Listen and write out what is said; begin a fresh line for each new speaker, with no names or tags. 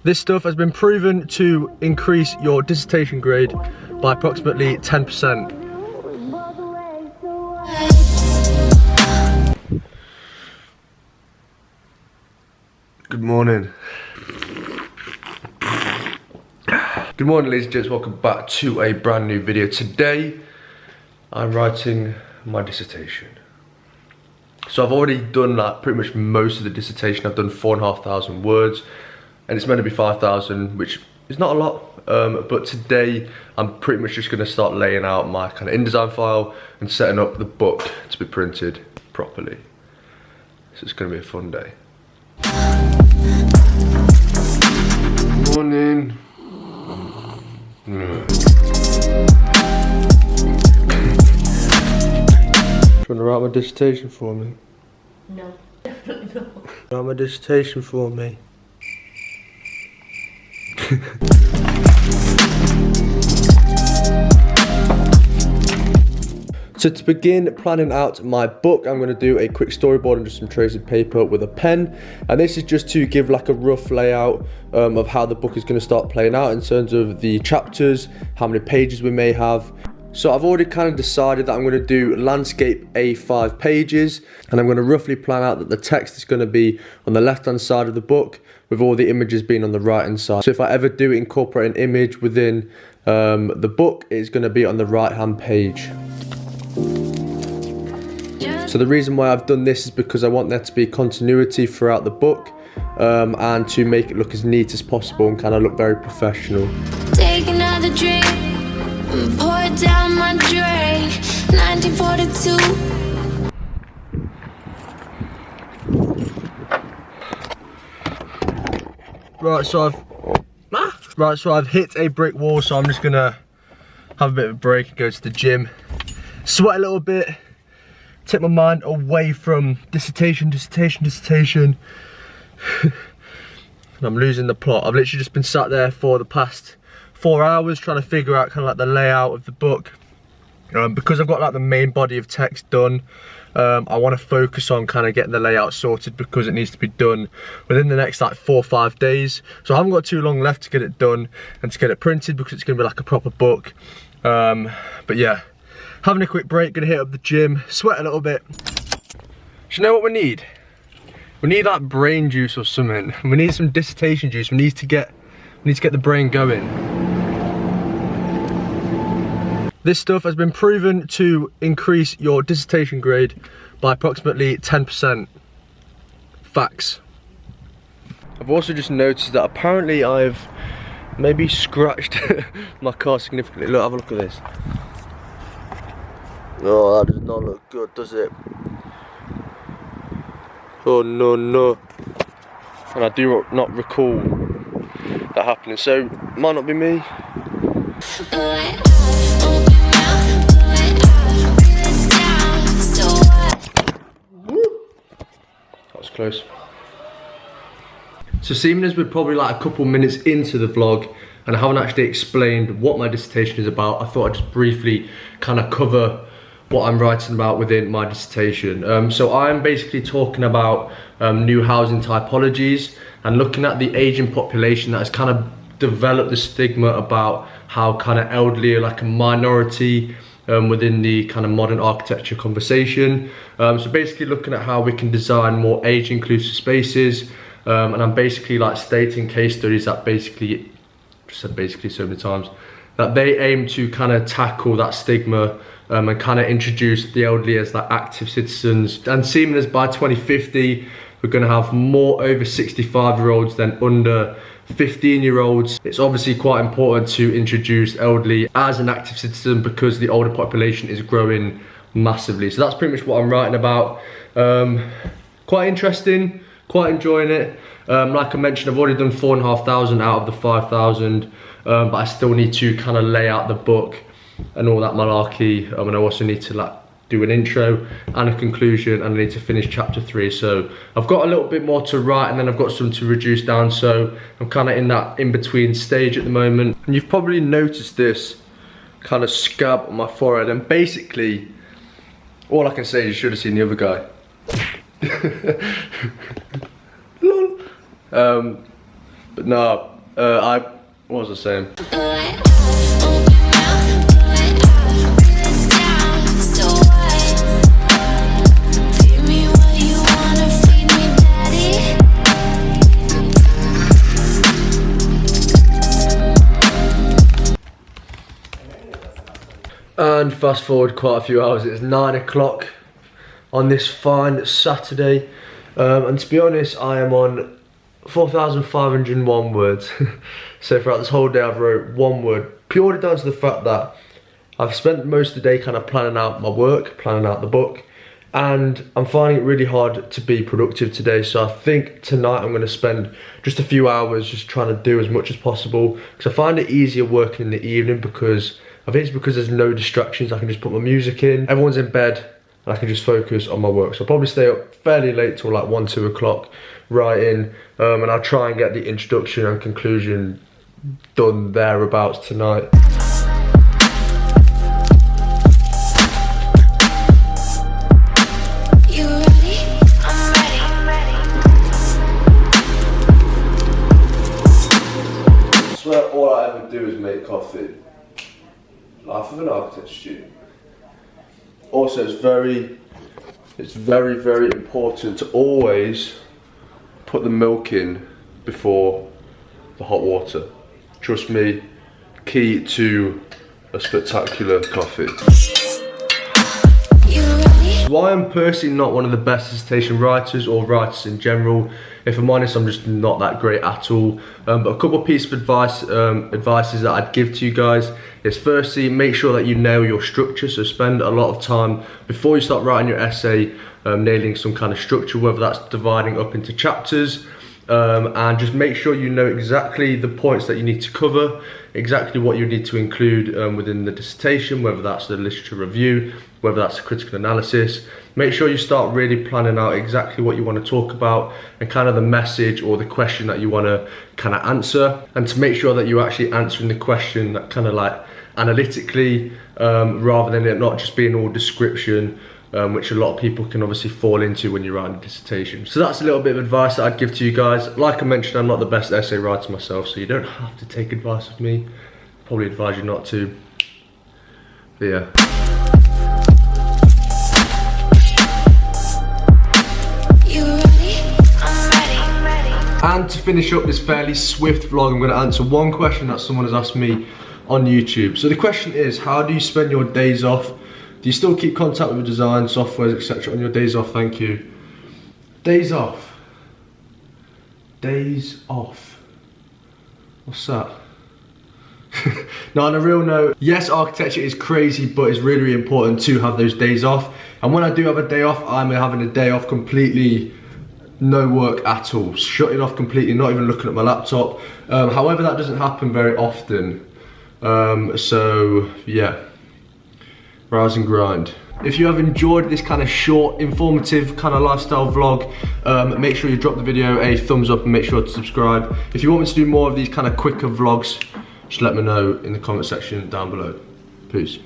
This stuff has been proven to increase your dissertation grade by approximately 10%. Good morning. Good morning, ladies and gents. Welcome back to a brand new video. Today, I'm writing my dissertation. So I've already done like pretty much most of the dissertation. I've done 4,500 words, and it's meant to be 5,000, which is not a lot. But today, I'm pretty much just going to start laying out my kind of InDesign file and setting up the book to be printed properly. So it's going to be a fun day. Morning. Do you want to write my dissertation for me?
No, definitely not.
Write my dissertation for me. So to begin planning out my book, I'm going to do a quick storyboard and just some tracing paper with a pen. And this is just to give like a rough layout of how the book is going to start playing out in terms of the chapters, how many pages we may have. So I've already kind of decided that I'm going to do landscape A5 pages, and I'm going to roughly plan out that the text is going to be on the left hand side of the book with all the images being on the right hand side. So if I ever do incorporate an image within the book, it's going to be on the right hand page. So the reason why I've done this is because I want there to be continuity throughout the book and to make it look as neat as possible and kind of look very professional.
Take another drink and pour it down my drain. 1942.
Right, so I've hit a brick wall, so I'm just gonna have a bit of a break and go to the gym, sweat a little bit, take my mind away from dissertation. And I'm losing the plot. I've literally just been sat there for the past 4 hours trying to figure out kind of like the layout of the book. Because I've got like the main body of text done, I want to focus on kind of getting the layout sorted because it needs to be done within the next like 4 or 5 days. So I haven't got too long left to get it done and to get it printed because it's going to be like a proper book. But yeah, having a quick break, gonna hit up the gym, sweat a little bit. Do you know what we need? We need like brain juice or something. We need some dissertation juice. We need to get the brain going. This stuff has been proven to increase your dissertation grade by approximately 10%. Facts. I've also just noticed that apparently I've maybe scratched my car significantly. Look, have a look at this. Oh, that does not look good, does it? Oh no, no. And I do not recall that happening, so might not be me. That was close. So seeing as we're probably like a couple minutes into the vlog and I haven't actually explained what my dissertation is about, I thought I'd just briefly kind of cover what I'm writing about within my dissertation. So I'm basically talking about new housing typologies and looking at the aging population that has kind of developed the stigma about how kind of elderly are like a minority within the kind of modern architecture conversation. So basically looking at how we can design more age inclusive spaces, and I'm basically like stating case studies that basically, said basically so many times, that they aim to kind of tackle that stigma and kind of introduce the elderly as like active citizens. And seeing as by 2050 we're going to have more over 65-year-olds than under 15-year-olds, it's obviously quite important to introduce elderly as an active citizen because the older population is growing massively. So that's pretty much what I'm writing about. Quite interesting, quite enjoying it. Like I mentioned, I've already done 4,500 out of the 5,000, but I still need to kind of lay out the book and all that malarkey, and I also need to like do an intro and a conclusion, and I need to finish chapter 3. So I've got a little bit more to write and then I've got some to reduce down, so I'm kind of in that in-between stage at the moment. And you've probably noticed this kind of scab on my forehead, and basically all I can say is you should have seen the other guy. Lol. But no, What was I saying? And fast forward quite a few hours, it's 9 o'clock on this fine Saturday. And to be honest, I am on 4,501 words. So throughout this whole day I've wrote one word, purely down to the fact that I've spent most of the day kind of planning out my work, planning out the book, and I'm finding it really hard to be productive today. So I think tonight I'm going to spend just a few hours just trying to do as much as possible, because I find it easier working in the evening, because I think it's because there's no distractions. I can just put my music in, everyone's in bed, and I can just focus on my work. So I'll probably stay up fairly late till like 1, 2 o'clock writing, and I'll try and get the introduction and conclusion done thereabouts tonight.
You ready? I'm ready. I'm ready.
I swear all I ever do is make coffee. Life of an architect student. Also, it's very important to always put the milk in before the hot water. Trust me, key to a spectacular coffee. So I am personally not one of the best dissertation writers or writers in general. If I'm honest, I'm just not that great at all. But a couple of pieces of advices that I'd give to you guys is, firstly, make sure that you nail your structure. So spend a lot of time before you start writing your essay nailing some kind of structure, whether that's dividing up into chapters, and just make sure you know exactly the points that you need to cover, exactly what you need to include within the dissertation, whether that's the literature review, whether that's a critical analysis. Make sure you start really planning out exactly what you want to talk about and kind of the message or the question that you want to kind of answer, and to make sure that you're actually answering the question that kind of like analytically, rather than it not just being all description, which a lot of people can obviously fall into when you're writing a dissertation. So that's a little bit of advice that I'd give to you guys. Like I mentioned, I'm not the best essay writer myself, so you don't have to take advice of me. Probably advise you not to. But yeah. And to finish up this fairly swift vlog, I'm going to answer one question that someone has asked me on YouTube. So the question is, how do you spend your days off? Do you still keep contact with design, softwares, etc. on your days off? Thank you. Days off. Days off. What's that? Now, on a real note, yes, architecture is crazy, but it's really, really important to have those days off. And when I do have a day off, I'm having a day off completely, no work at all, shutting off completely, not even looking at my laptop. However, that doesn't happen very often. So yeah, rise and grind. If you have enjoyed this kind of short, informative kind of lifestyle vlog, make sure you drop the video a thumbs up and make sure to subscribe. If you want me to do more of these kind of quicker vlogs, just let me know in the comment section down below. Peace.